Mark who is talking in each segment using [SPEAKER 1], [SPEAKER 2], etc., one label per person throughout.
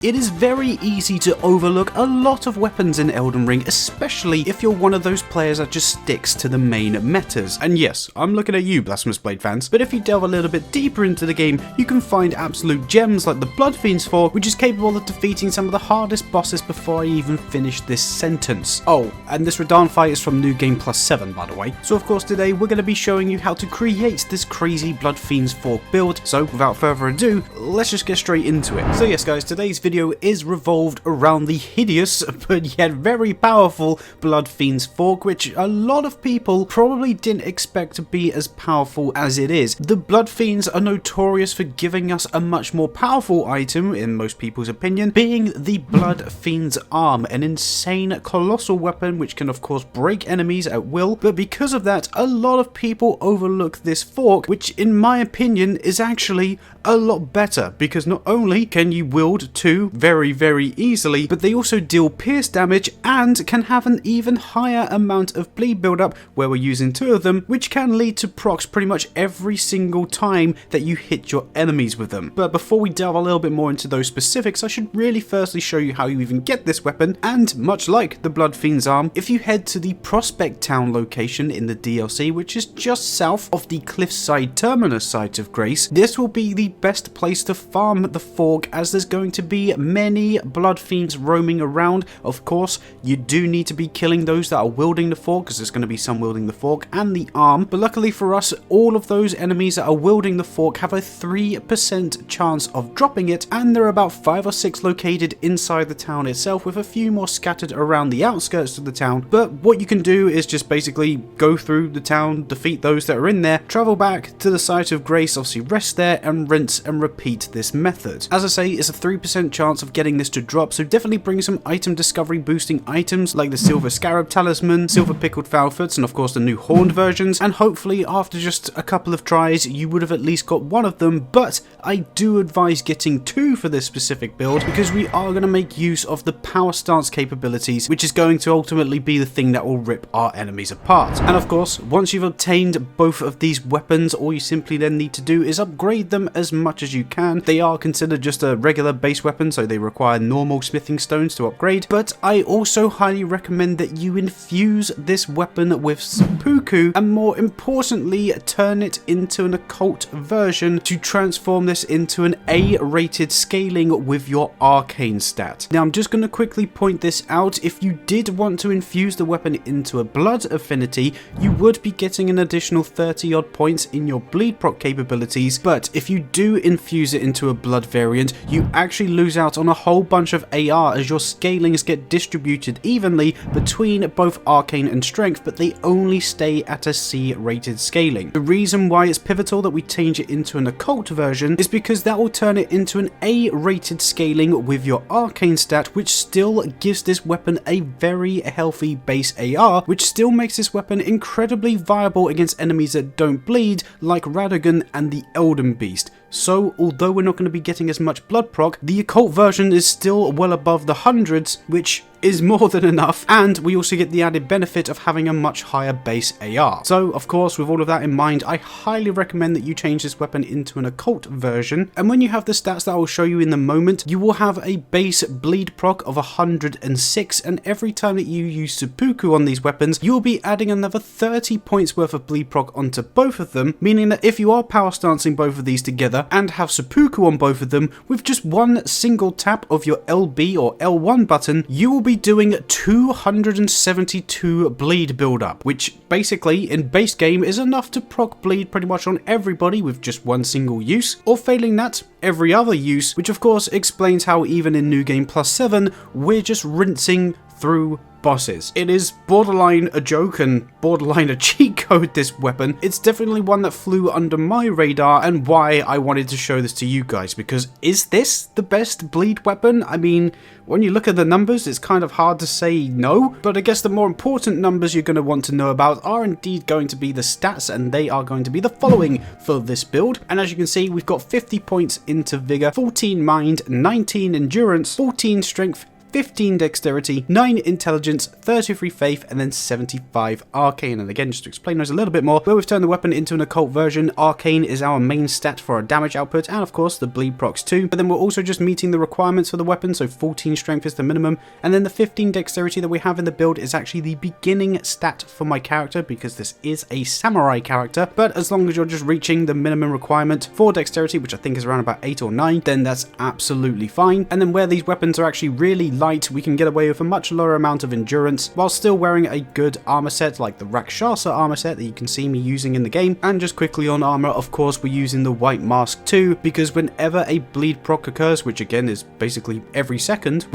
[SPEAKER 1] It is very easy to overlook a lot of weapons in Elden Ring, especially if you're one of those players that just sticks to the main metas. And yes, I'm looking at you, Blasphemous Blade fans, but if you delve a little bit deeper into the game, you can find absolute gems like the Bloodfiend's fork, which is capable of defeating some of the hardest bosses before I even finish this sentence. Oh, and this Radahn fight is from New Game Plus 7, by the way. So of course today we're going to be showing you how to create this crazy Bloodfiend's fork build, so without further ado, let's just get straight into it. So yes guys, today's video is revolved around the hideous but yet very powerful Bloodfiend's fork, which a lot of people probably didn't expect to be as powerful as it is. The Bloodfiends are notorious for giving us a much more powerful item, in most people's opinion, being the Bloodfiend's arm, an insane colossal weapon which can of course break enemies at will, but because of that a lot of people overlook this fork, which in my opinion is actually a lot better, because not only can you wield two very easily, but they also deal pierce damage and can have an even higher amount of bleed buildup, where we're using two of them, which can lead to procs pretty much every single time that you hit your enemies with them. But before we delve a little bit more into those specifics, I should really firstly show you how you even get this weapon, and much like the Bloodfiend's arm, if you head to the Prospect Town location in the DLC, which is just south of the Cliffside Terminus site of Grace, this will be the best place to farm the fork, as there's going to be many Bloodfiends roaming around. Of course, you do need to be killing those that are wielding the fork, because there's going to be some wielding the fork and the arm, but luckily for us, all of those enemies that are wielding the fork have a 3% chance of dropping it, and there are about 5 or 6 located inside the town itself, with a few more scattered around the outskirts of the town. But what you can do is just basically go through the town, defeat those that are in there, travel back to the site of Grace, obviously rest there, and rinse and repeat this method. As I say, it's a 3% chance of getting this to drop, so definitely bring some item discovery boosting items like the Silver Scarab Talisman, Silver Pickled Foulfoots, and of course the new Horned versions, and hopefully after just a couple of tries you would have at least got one of them. But I do advise getting 2 for this specific build, because we are going to make use of the power stance capabilities, which is going to ultimately be the thing that will rip our enemies apart. And of course, once you've obtained both of these weapons, all you simply then need to do is upgrade them as much as you can. They are considered just a regular base weapon, so they require normal smithing stones to upgrade, but I also highly recommend that you infuse this weapon with seppuku, and more importantly turn it into an occult version to transform this into an A-rated scaling with your arcane stat. Now I'm just going to quickly point this out: if you did want to infuse the weapon into a blood affinity, you would be getting an additional 30 odd points in your bleed proc capabilities, but if you do infuse it into a blood variant, you actually lose out on a whole bunch of AR, as your scalings get distributed evenly between both arcane and strength, but they only stay at a C-rated scaling. The reason why it's pivotal that we change it into an occult version is because that will turn it into an A-rated scaling with your arcane stat, which still gives this weapon a very healthy base AR, which still makes this weapon incredibly viable against enemies that don't bleed, like Radagon and the Elden Beast. So although we're not going to be getting as much blood proc, the occult version is still well above the hundreds, which is more than enough, and we also get the added benefit of having a much higher base AR. So of course, with all of that in mind, I highly recommend that you change this weapon into an occult version, and when you have the stats that I will show you in the moment, you will have a base bleed proc of 106, and every time that you use seppuku on these weapons, you will be adding another 30 points worth of bleed proc onto both of them, meaning that if you are power stancing both of these together and have seppuku on both of them, with just one single tap of your LB or L1 button, you will be doing 272 bleed build-up, which basically in base game is enough to proc bleed pretty much on everybody with just one single use, or failing that, every other use, which of course explains how even in New Game Plus 7, we're just rinsing through bosses. It is borderline a joke and borderline a cheat code, this weapon. It's definitely one that flew under my radar, and why I wanted to show this to you guys, because is this the best bleed weapon? I mean, when you look at the numbers, it's kind of hard to say no, but I guess the more important numbers you're going to want to know about are indeed going to be the stats, and they are going to be the following for this build. And as you can see, we've got 50 points into vigor, 14 mind, 19 endurance, 14 strength, 15 dexterity, 9 intelligence, 33 faith, and then 75 arcane. And again, just to explain those a little bit more, where we've turned the weapon into an occult version, arcane is our main stat for our damage output, and of course the bleed procs too. But then we're also just meeting the requirements for the weapon, so 14 strength is the minimum, and then the 15 dexterity that we have in the build is actually the beginning stat for my character, because this is a samurai character. But as long as you're just reaching the minimum requirement for dexterity, which I think is around about 8 or 9, then that's absolutely fine. And then where these weapons are actually really light, we can get away with a much lower amount of endurance while still wearing a good armor set like the Rakshasa armor set that you can see me using in the game. And just quickly on armor, of course, we're using the white mask too, because whenever a bleed proc occurs, which again is basically every second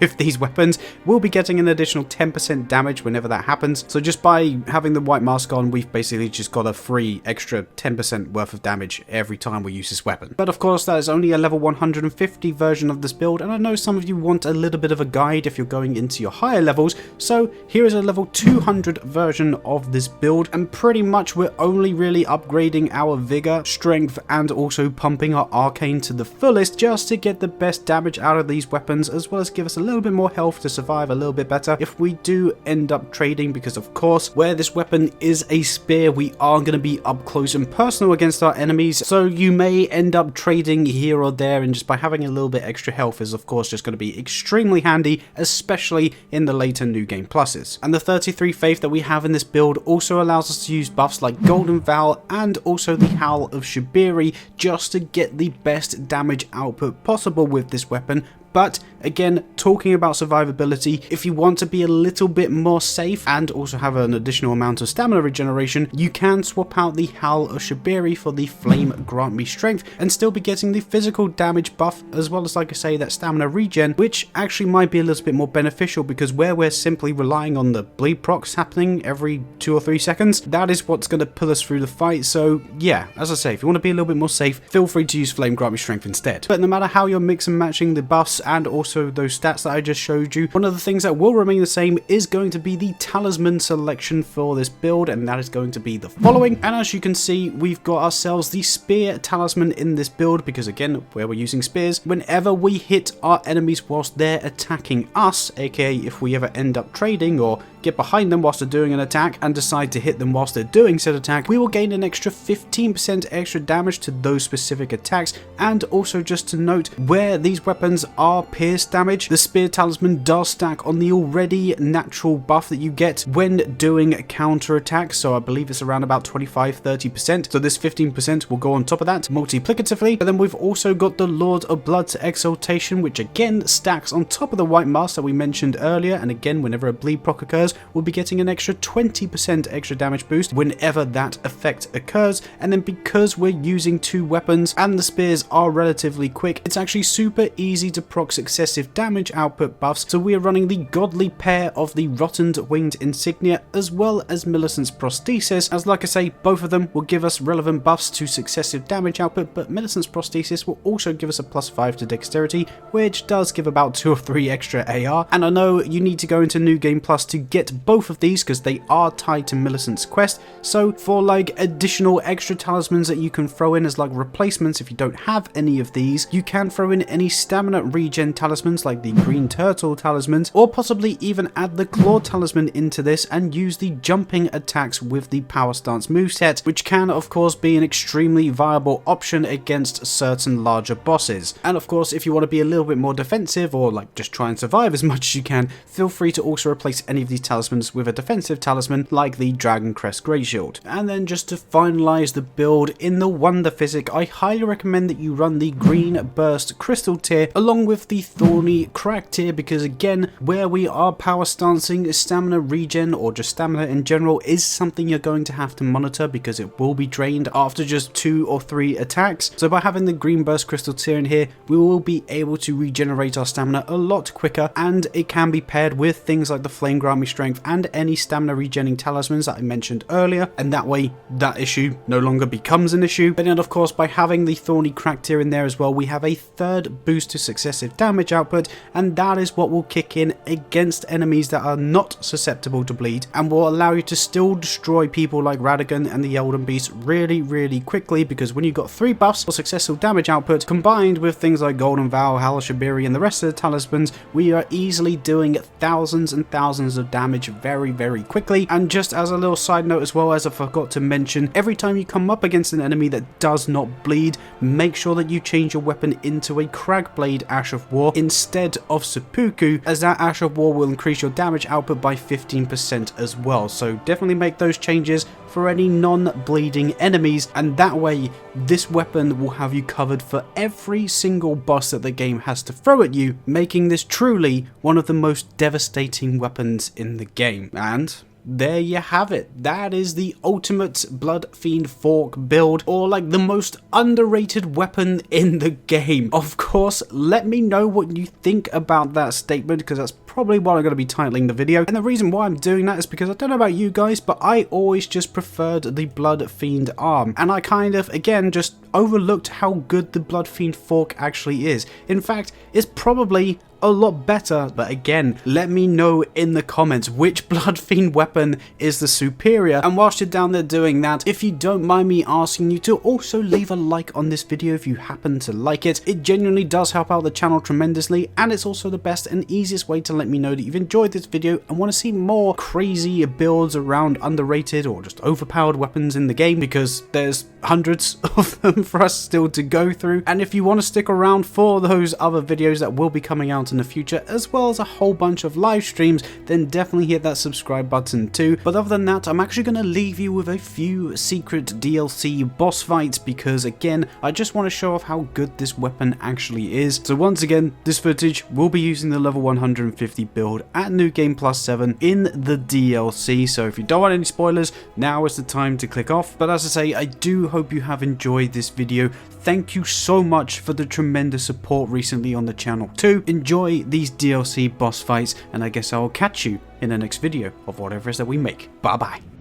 [SPEAKER 1] with these weapons, we'll be getting an additional 10% damage whenever that happens. So just by having the white mask on, we've basically just got a free extra 10% worth of damage every time we use this weapon. But of course, that is only a level 150 version of this build, and I know some of you want a little bit of a guide if you're going into your higher levels, so here is a level 200 version of this build, and pretty much we're only really upgrading our vigor, strength, and also pumping our arcane to the fullest just to get the best damage out of these weapons, as well as give us a little bit more health to survive a little bit better if we do end up trading, because of course, where this weapon is a spear, we are going to be up close and personal against our enemies, so you may end up trading here or there, and just by having a little bit extra health is of course just going to be extremely handy, especially in the later new game pluses. And the 33 faith that we have in this build also allows us to use buffs like Golden Vow and also the Howl of Shibiri just to get the best damage output possible with this weapon. But again, talking about survivability, if you want to be a little bit more safe and also have an additional amount of stamina regeneration, you can swap out the Howl of Shibiri for the Flame Grant Me Strength and still be getting the physical damage buff, as well as, like I say, that stamina regen, which actually might be a little bit more beneficial, because where we're simply relying on the bleed procs happening every 2 or 3 seconds, that is what's going to pull us through the fight. So yeah, as I say, if you want to be a little bit more safe, feel free to use Flame Grant Me Strength instead. But no matter how you're mix and matching the buffs and also those stats that I just showed you, one of the things that will remain the same is going to be the talisman selection for this build, and that is going to be the following. And as you can see, we've got ourselves the spear talisman in this build, because again, where we're using spears, whenever we hit our enemies whilst they're attacking us, aka if we ever end up trading or get behind them whilst they're doing an attack and decide to hit them whilst they're doing said attack, we will gain an extra 15% extra damage to those specific attacks. And also just to note, where these weapons are pierce damage, the spear talisman does stack on the already natural buff that you get when doing counter attacks, so I believe it's around about 25-30%, so this 15% will go on top of that multiplicatively. But then we've also got the Lord of Blood's exaltation, which again stacks on top of the white mask that we mentioned earlier, and again, whenever a bleed proc occurs, we'll be getting an extra 20% extra damage boost whenever that effect occurs. And then because we're using 2 weapons and the spears are relatively quick, it's actually super easy to proc successive damage output buffs, so we are running the godly pair of the Rotted Winged Insignia as well as Millicent's Prosthesis, as like I say, both of them will give us relevant buffs to successive damage output, but Millicent's Prosthesis will also give us a +5 to dexterity, which does give about 2 or 3 extra AR. And I know you need to go into New Game Plus to get both of these because they are tied to Millicent's quest, so for like additional extra talismans that you can throw in as like replacements if you don't have any of these, you can throw in any stamina regen talismans like the Green Turtle talismans, or possibly even add the Claw talisman into this and use the jumping attacks with the Power Stance moveset, which can of course be an extremely viable option against certain larger bosses. And of course, if you want to be a little bit more defensive or like just try and survive as much as you can, feel free to also replace any of these talismans with a defensive talisman like the Dragon Crest Grey Shield. And then just to finalize the build in the Wonder Physick, I highly recommend that you run the Green Burst Crystal tier along with the Thorny Crack tier, because again, where we are power stancing, stamina regen or just stamina in general is something you're going to have to monitor because it will be drained after just 2 or 3 attacks. So by having the Green Burst Crystal tier in here, we will be able to regenerate our stamina a lot quicker, and it can be paired with things like the Flame Grant Me Strength and any stamina regenerating talismans that I mentioned earlier, and that way that issue no longer becomes an issue. But then of course, by having the Thorny Crack tier in there as well, we have a 3rd boost to successive excessive damage output, and that is what will kick in against enemies that are not susceptible to bleed and will allow you to still destroy people like Radagon and the Elden Beast really quickly, because when you've got 3 buffs or successful damage output combined with things like Golden Vow, Halashabiri and the rest of the talismans, we are easily doing thousands and thousands of damage very quickly. And just as a little side note as well, as I forgot to mention, every time you come up against an enemy that does not bleed, make sure that you change your weapon into a Cragblade Ash of War instead of Seppuku, as that Ash of War will increase your damage output by 15% as well. So definitely make those changes for any non-bleeding enemies, and that way this weapon will have you covered for every single boss that the game has to throw at you, making this truly one of the most devastating weapons in the game. And there you have it. That is the ultimate Bloodfiend Fork build, or like the most underrated weapon in the game. Of course, let me know what you think about that statement, because that's probably what I'm going to be titling the video. And the reason why I'm doing that is because I don't know about you guys, but I always just preferred the Bloodfiend arm, and I kind of, again, just overlooked how good the Bloodfiend Fork actually is. In fact, it's probably a lot better, but again, let me know in the comments which Bloodfiend weapon is the superior. And whilst you're down there doing that, if you don't mind me asking you to also leave a like on this video if you happen to like it. It genuinely does help out the channel tremendously, and it's also the best and easiest way to let me know that you've enjoyed this video and want to see more crazy builds around underrated or just overpowered weapons in the game, because there's hundreds of them for us still to go through. And if you want to stick around for those other videos that will be coming out in the future, as well as a whole bunch of live streams, then definitely hit that subscribe button too. But other than that, I'm actually going to leave you with a few secret DLC boss fights, because again, I just want to show off how good this weapon actually is. So once again, this footage will be using the level 150 build at New Game Plus 7 in the DLC, so if you don't want any spoilers, now is the time to click off. But as I say, I do hope you have enjoyed this video. Thank you so much for the tremendous support recently on the channel too. Enjoy these DLC boss fights, and I guess I will catch you in the next video of whatever it is that we make. Bye bye.